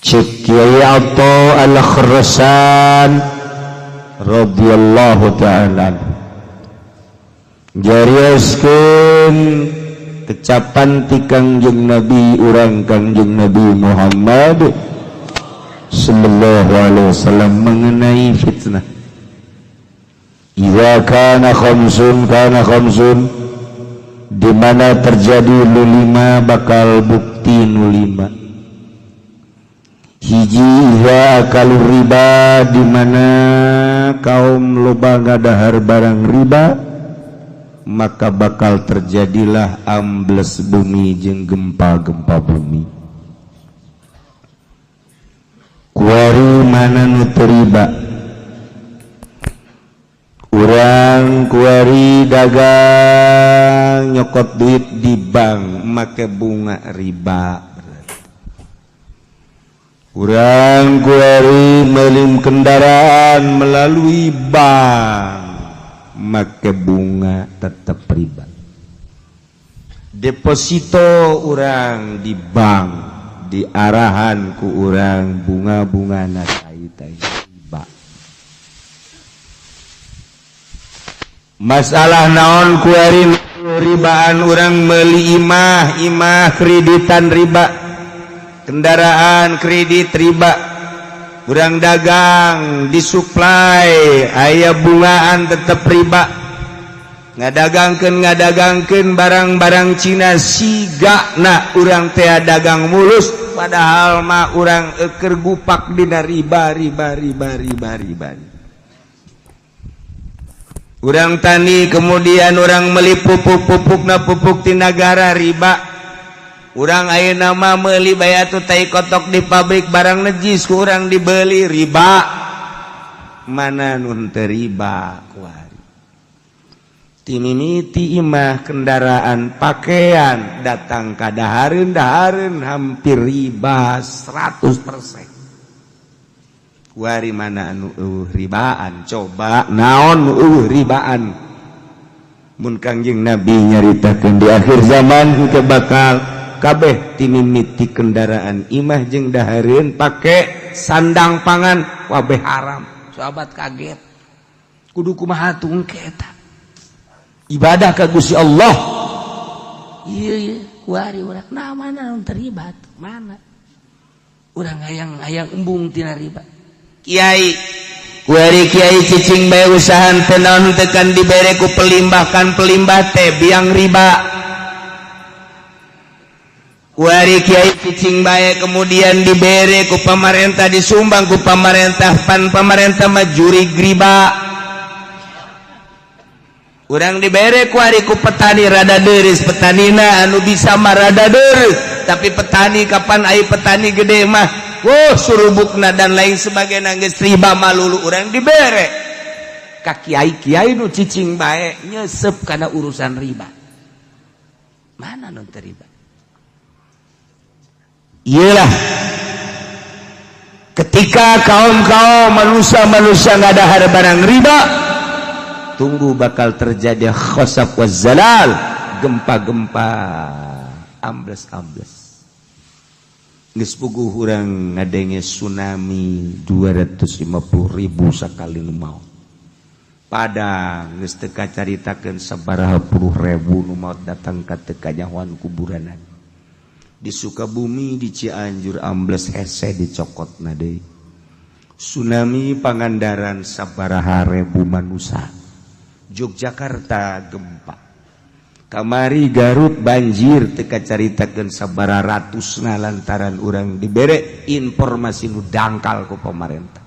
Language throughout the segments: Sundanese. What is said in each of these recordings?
Cek Kiai Atha Al-Khrasan radhiyallahu ta'ala jarioskeun kecapan ti Kangjeng Nabi urang Kangjeng Nabi Muhammad sallallahu alaihi wasallam mengenai fitnah. Idza kana khamsun di mana terjadi lima bakal bukti lima. Hiji idza akalu riba di mana kaum loba ngadahar barang riba maka bakal terjadilah ambles bumi jeung gempa-gempa bumi. Kuari mana nu teu riba? Urang kuari dagang nyokot duit di bank make bunga riba. Urang kuari melim kendaraan melalui bank make bunga tetap riba. Deposito urang di bank diarahan ku urang bunga-bunga na tai riba. Masalah naon kuari ribaan urang meuli imah kreditan riba, kendaraan kredit riba, urang dagang disuplai aya bungaan tetap riba. Ngadagangkeun barang-barang Cina sigana urang teh dagang mulus padahal mah urang keur gupak dina riba. Urang tani kemudian urang meuli pupuk-pupukna pupuk ti nagara riba. Urang ayeuna mah meuli bayatu tai kotok di pabrik barang najis ku urang dibeli riba. Mana nun teu riba kuari. Timimiti imah kendaraan pakaian datang ka dahareun hampir riba 100%. Kuari mana anu ribaan coba naon ribaan. Mun Kangjeng Nabi nyaritakeun di akhir zaman teu bakal kabeh timimiti kendaraan imah jeung dahareun pake sandang pangan kabeh haram. Sahabat kaget. Kudu kumaha tungke eta? Ibadah ka Gusti Allah. Iya kuari urang nah mana nu terlibat mana? Urang hayang embung tina riba. Kiai kuari kiai cicing bae usahan teu naon tekan dibere ku pelimbah teh biang riba. Kuari kiai cicing bae kemudian dibere ku pamarentah disumbang ku pamarentah pamarentah mah juri riba. Urang dibere kuari ku petani rada deureus petanina anu bisa mah rada deureus tapi petani kapan aya petani gede mah surubukna dan lain sebagainya geus riba malulu urang dibere ka kiai-kiai nu cicing bae nyesep kana urusan riba. Mana nu teu riba? Iyalah ketika kaum-kaum manusia ngadahar barang riba tunggu bakal terjadi khosaf wazzalal, gempa-gempa, ambles. Geus puguh urang ngadenge tsunami 250.000 sakali nu maot. Padang geus teu kacaritakeun sabaraha puluh ribu nu maot datang ka teu kanyahoan kuburanan. Di Sukabumi di Cianjur ambles hese dicokotna deui. Tsunami Pangandaran sabaraha ribu manusia. Yogyakarta gempa. Kamari Garut banjir teka caritakeun sabaraha ratusna lantaran urang dibere informasi nu dangkal ku pamarentah.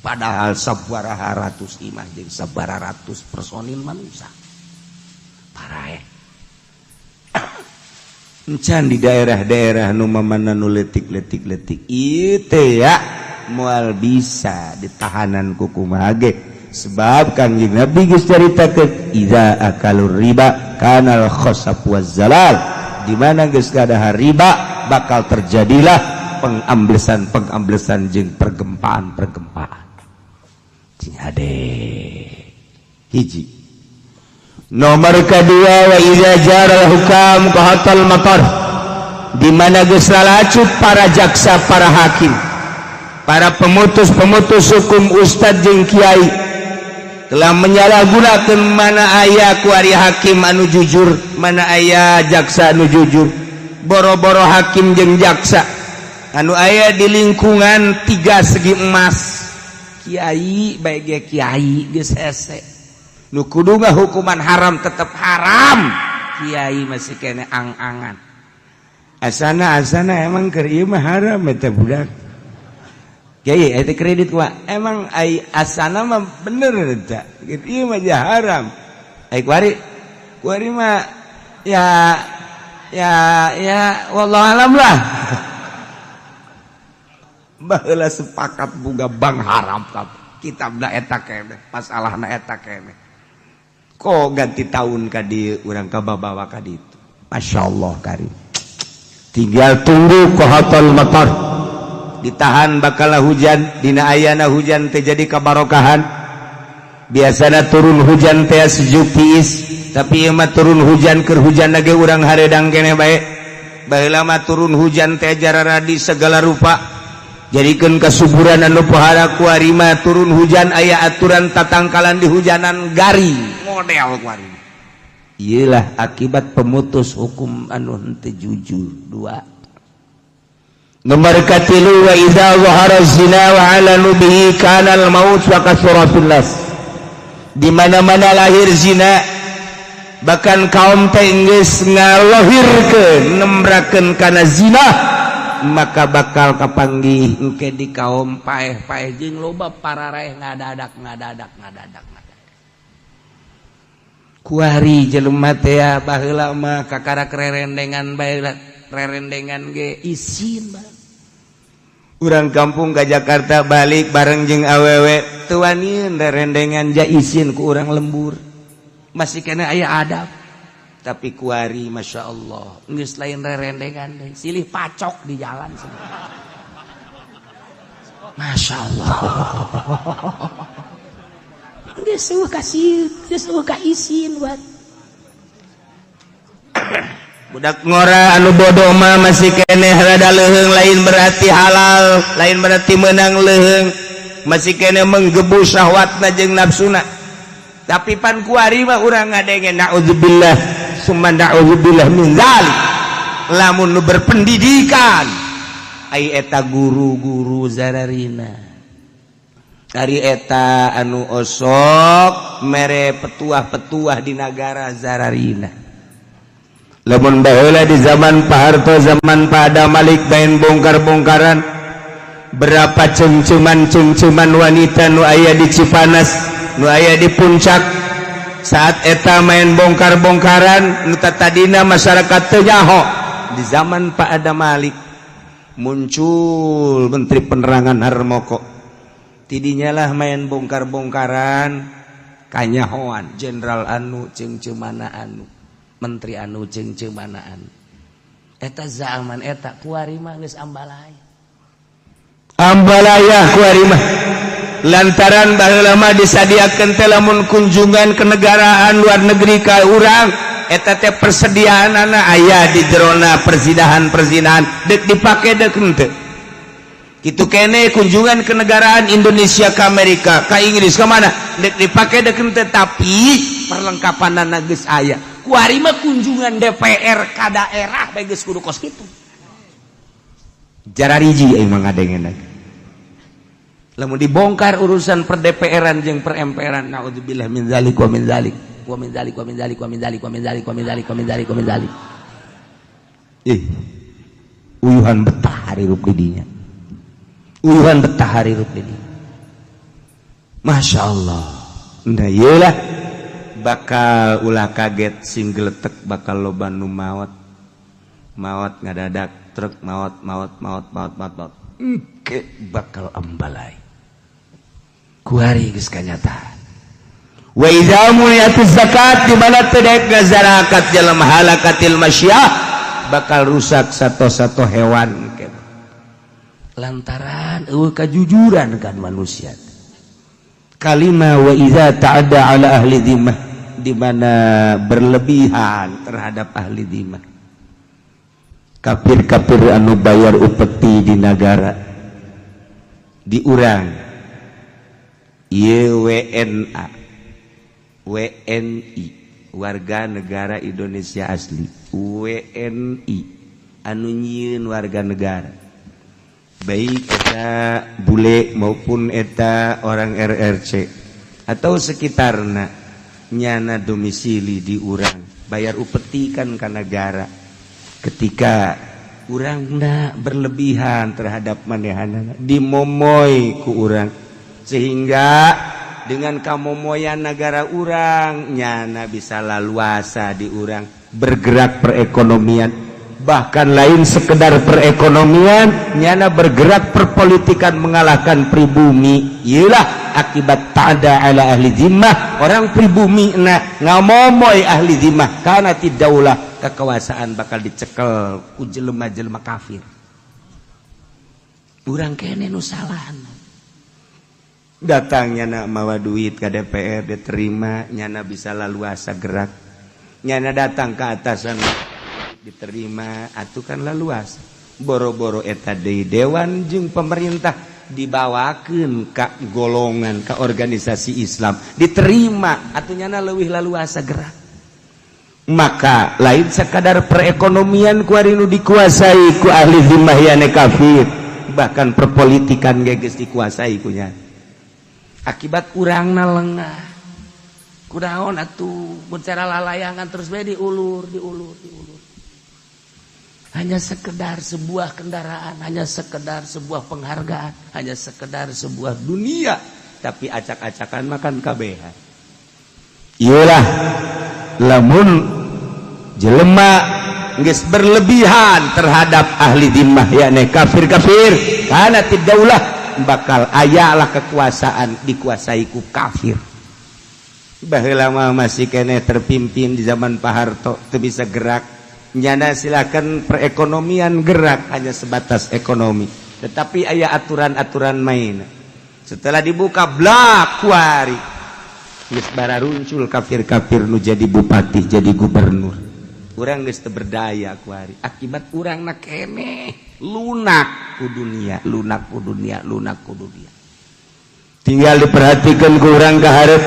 Padahal sabaraha ratus imah jeung sabaraha ratus personil manusia. Parah encan di daerah-daerah nu mamana nu letik-letik ieu teh ya moal bisa ditahanan ku kumaha ge. Sebab Kangjeng Nabi geus caritakeun idza akalur riba kanal khosaf wazzalal, di mana geus kadahar riba bakal terjadilah pengamblesan jeung pergempaan. Cing hade. Hiji. Nomor kedua wa idza jaral hukam qahatal matar. di mana geus lalacut para jaksa, para hakim, para pemutus-pemutus hukum, ustad jeung kiai telah menyalahgunakeun mana aya ku ari hakim anu jujur, mana aya jaksa anu jujur. Boro-boro hakim jeung jaksa anu aya di lingkungan 3 segi emas, kiai bae ge kiai geus hese, nu kudu hukuman haram tetep haram, kiai masih kene ang-angan. Asana emang keur ieu mah haram eta budak. Kiai eta kredit wa emang ai asana mah bener eta. Ieu mah jah haram. Ai kuari mah ya wallahu alam lah. Baheula sepakat boga bang haram kitabna eta keneh, masalahna eta keneh. Ko ganti tahun ka dieu urang kababawa ka ditu. Masyaallah karim. Tinggal tunggu qahatul matar, ditahan bakal hujan, dina ayana hujan teh jadi kabarokahan. Biasana turun hujan teh sejuk tiis, tapi ieu mah turun hujan keur hujan ge urang haredang keneh bae. Baheula mah turun hujan teh jarara di segala rupa, jadikeun kasuburan anu pohara kuari mah turun hujan aya aturan tatangkalan di hujanan garing model kuari. Iyalah akibat pemutus hukum anu henteu jujur. 2. Nomor katilu, wa idza zahara zina wa alanu bihi kana al maut wa kasratul nas. Di mana-mana lahir zina, bahkan kaum teh geus ngalohirkeun nembrakeun kana zina, maka bakal kapanggih engke di kaum paeh-paeh jeung loba pararaeh ngadadak. Kuari jelema teh baheula mah kakara rerendengan bae, rerendengan ge isin bae. Urang kampung ka Jakarta balik bareng jeung awewe teu wani rerendengan ja isin ku urang lembur. Masih kena aya adab. Tapi kuari masyaallah geus lain rerendengan deui, silih pacok di jalan sana. Masyaallah. Geus ka isin buat budak ngora anu bodoh mah masih keneh rada leuheung, lain berarti halal, lain berarti menang leuheung, masih keneh menggebu syahwatna jeung nafsuna. Tapi pan kuari mah urang ngadenge naudzubillah summa naudzubillah min zalik. Lamun nu berpendidikan ai eta guru-guru zararina. Ari eta anu osok mere petuah-petuah di negara zararina. Lamun baheula di zaman Pak Harto, zaman Pak Adam Malik main bongkar-bongkaran, berapa cengceman wanita nu aya di Cipanas, nu aya di Puncak. Saat eta main bongkar-bongkaran nu tadina masyarakat teu nyaho. Di zaman Pak Adam Malik muncul Menteri Penerangan Harmoko. Tidinya lah main bongkar-bongkaran kanyahoan jenderal anu cengcemana anu, menteri anu cengcemana anu. Eta zaman eta kuari mah geus ambalaya kuari mah lantaran baheula mah disadiakeun teh lamun kunjungan kenegaraan luar negeri ka urang eta teh persediaanana aya di jerona persidahan deuk dipake deuk henteu. Kitu kene kunjungan kenegaraan Indonesia ke Amerika, ke Inggris, ke mana dek dipake dek henteu, tapi perlengkapanana geus aya. Kuari mah kunjungan DPR ka daerah bae geus kudu kos kitu. Jarariji euy mah ngadengeun. Lamun dibongkar urusan per DPR-an jeung per MPR-an, naudzubillah min zalik wa min zalik wa min zalik wa min zalik wa min zalik wa min zalik wa min zalik wa min zalik wa min zalik. Uyuhan betah hari rup di dinya. Uyuhan betah hari rup ini. Masya Allah. Nah iyalah bakal ulah kaget sing geletek bakal loba nu maot ngadadak truk maot engke bakal ambalai kuari geus kanyataan. Wa idza muniyatuz zakat di mana teu daek zakat jalma halakatil masyah bakal rusak sato-sato hewan lantaran kejujuran kan manusia. Kalimah wa idza ta'adda ala ahli dhimmah di mana berlebihan terhadap ahli dhimmah. kafir-kafir anu bayar upeti di negara diurang WNA WNI warga negara Indonesia asli WNI anu nyieun warga negara baik eta bule maupun eta orang RRC atau sekitarna nyana domisili di urang bayar upeti kan ka negara ketika urang ndak berlebihan terhadap manehanana dimomoy ku urang sehingga dengan kamomoyan negara urang nyana bisa laluasa di urang bergerak perekonomian bahkan lain sekedar perekonomian nyana bergerak perpolitikan mengalahkan pribumi iyalah akibat ta'ada ala ahli zimmah orang pribumi ngamomoy ahli zimmah karena tidaulah kekuasaan bakal dicekel ku jelema-jelema kafir urang kene nu salah datangnya nak mawa duit ke DPR diterima nyana bisa laluasa gerak nyana datang ke atasan diterima atuh kan laluasa boro-boro eta deui dewan jeung pemerintah dibawakeun ka golongan ka organisasi Islam diterima atuh nyana leuwih laluasa gerak maka lain sekadar perekonomian ku ari nu dikuasai ku ahli zimmah yane kafir bahkan perpolitikan ge geus dikuasai ku nya akibat urangna lengah kunaon atuh mun cara lalayangan terus bae diulur hanya sekedar sebuah kendaraan hanya sekedar sebuah penghargaan hanya sekedar sebuah dunia tapi acak-acakan makan kabehan iyalah lamun jelema geus berlebihan terhadap ahli zimmah yakni kafir-kafir kana tidaulah bakal ayalah kekuasaan dikuasai ku kafir baheula mah masih kene terpimpin di zaman Pak Harto teu bisa gerak nyana silakan perekonomian gerak hanya sebatas ekonomi tetapi aya aturan-aturan main setelah dibuka blak kuari geus bararuncul kafir-kafir nu jadi bupati jadi gubernur urang geus teu berdaya kuari akibat urangna keneh lunak ku dunia tinggal diperhatikan ku urang ka hareup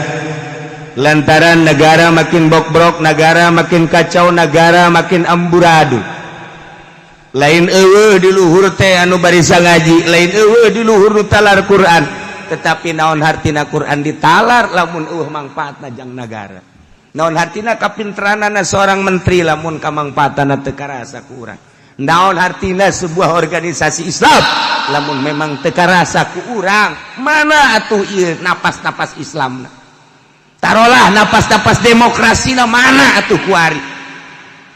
lantaran negara makin bok-brok negara makin kacau negara makin amburadul lain eueuh di luhur teh anu barisa ngaji lain eueuh di luhur nu talar Quran tetapi naon hartina Quran ditalar lamun eueuh mangpaatna jang negara naon hartina kapinteranana seorang menteri lamun kamangpaatna teu karasa ku urang naon hartina sebuah organisasi Islam lamun memang teu karasa ku urang mana atuh ieu napas-napas Islamna tarolah napas-napas demokrasina mana atuh kuari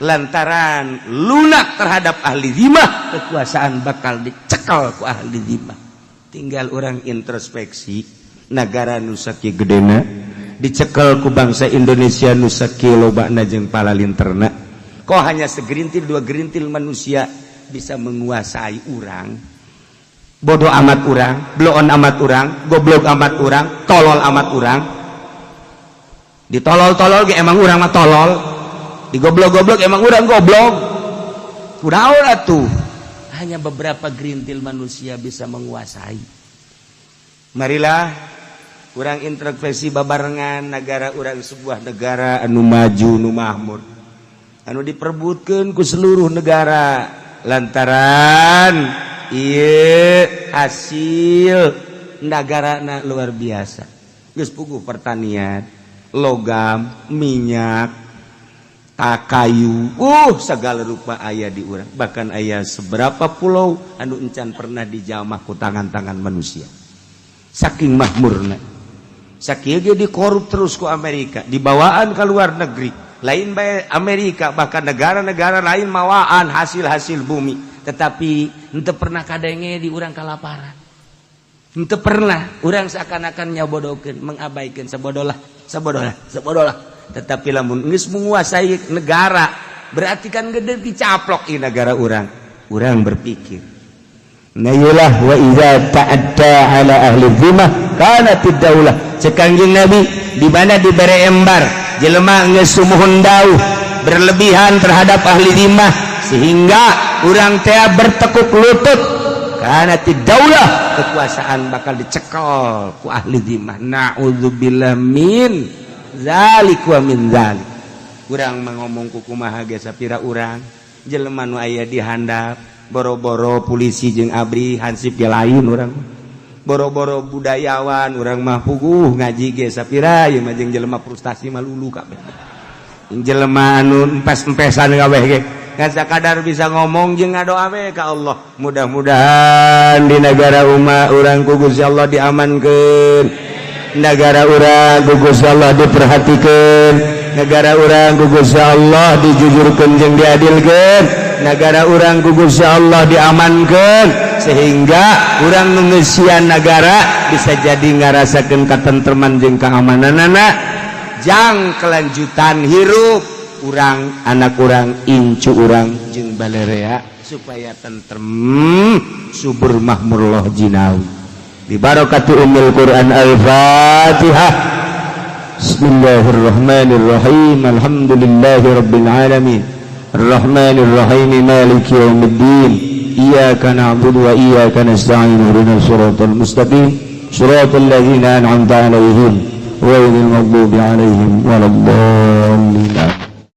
lantaran lunak terhadap ahli zimmah kekuasaan bakal dicekel ku ahli zimmah tinggal orang introspeksi negara nu sakieu gedena dicekel ku bangsa Indonesia nu sakieu lobana jeung palalinterna kok hanya segerintil dua gerintil manusia bisa menguasai urang bodoh amat urang bloon amat urang goblok amat urang tolol amat urang ditolol-tolol ge emang urang mah tolol digoblok-goblok emang urang goblok kunaon atuh hanya beberapa gerintil manusia bisa menguasai marilah urang introspeksi babarengan negara urang sebuah negara anu maju nu makmur anu diperbutkeun ku seluruh negara lantaran ieu hasil nagarana luar biasa geus puguh pertanian logam, minyak, kayu, segala rupa aya di urang. Bahkan aya seberapa pulau anu encan pernah dijamah ku tangan-tangan manusia. Saking mahmurna. Sakieu ge dikorup terus ku Amerika, dibawaan ke luar negeri. Lain bae Amerika bahkan negara-negara lain mawaan hasil-hasil bumi, tetapi henteu pernah kadenge di urang kalaparan. Henteu pernah urang seakan-akan nyabodokeun, mengabaikan sabodolah. Tetapi lamun geus menguasai negara berarti kan gede dicaplok i negara urang berpikir nayulah wa iza ta'adda ala ahli zimmah kana tidaulah cekangjing Nabi di mana dibere embar jelema geus sumuhun dauh berlebihan terhadap ahli zimmah sehingga urang teh bertekuk lutut karena tidaulah kekuasaan bakal dicekal ku ahli dhimah. Na'udzubillah min zalik wa min zalik. Urang mangomong ku kumaha ge sapira urang jelema nu aya di handap boro-boro polisi jeung abri hansip ge lain urang boro-boro budayawan urang mah puguh ngaji ge sapira ieu mah jeung jelema frustasi mah lulu kabeh jelema anu empes-empesan kabeh ge ngan sakadar bisa ngomong jeung ngadoa we ka Allah mudah-mudahan di negara urang ku Gusti Allah diamankeun negara urang ku Gusti Allah diperhatikeun negara urang ku Gusti Allah dijujurkeun jeung diadilkeun negara urang ku Gusti Allah diamankeun sehingga urang nu ngeusian negara bisa jadi ngarasakeun katentreman jeung keamananana jang kelanjutan hirup urang anak urang incu urang jeung balerea supaya tentrem subur mahmurullah jinawi bi barakati ummul Quran al-Fatihah. Bismillahirrahmanirrahim. Alhamdulillahirabbil alamin. Arrahmanirrahim maliki yaumiddin. Iyyaka na'budu wa iyyaka nasta'in. Ihdinas siratal mustaqim. Siratal ladzina an'amta 'alaihim ghairil maghdubi 'alaihim waladdallin.